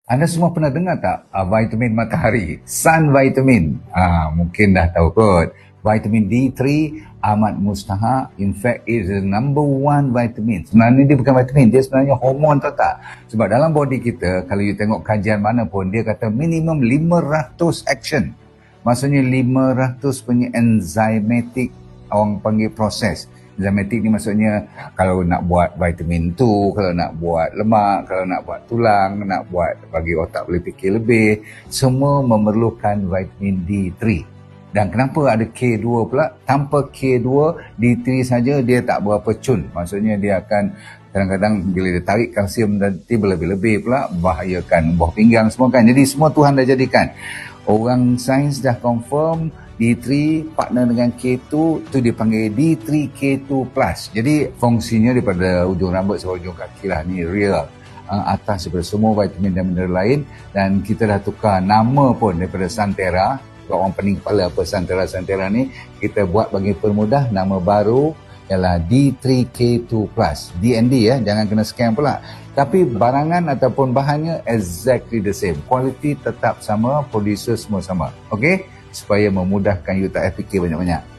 Anda semua pernah dengar tak vitamin matahari, sun vitamin? Mungkin dah tahu kot. Vitamin D3 amat mustahak. In fact, it is the number one vitamin. Sebenarnya dia bukan vitamin, dia sebenarnya hormon, tahu tak? Sebab dalam body kita, kalau you tengok kajian mana pun, dia kata minimum 500 action. Maksudnya 500 punya enzymatic, orang panggil proses. Enzymatic ni maksudnya kalau nak buat vitamin tu, kalau nak buat lemak, kalau nak buat tulang, nak buat bagi otak boleh fikir lebih, semua memerlukan vitamin D3. Dan kenapa ada K2 pula? Tanpa K2, D3 saja dia tak berapa cun. Maksudnya dia akan kadang-kadang bila dia tarik kalsium nanti berlebih-lebih pula, bahayakan buah pinggang semua kan. Jadi semua Tuhan dah jadikan. Orang sains dah confirm D3 partner dengan K2 tu dipanggil D3K2+. Jadi fungsinya daripada ujung rambut sampai ujung kaki lah, ni real. Atas daripada semua vitamin dan mineral lain. Dan kita dah tukar nama pun daripada Santera. Kalau orang pening kepala apa Santera ni, kita buat bagi permudah, nama baru ialah D3K2+. DND ya, jangan kena scam pula. Tapi barangan ataupun bahannya exactly the same. Quality tetap sama, producer semua sama. Okey? Supaya memudahkan you tak fikir banyak-banyak.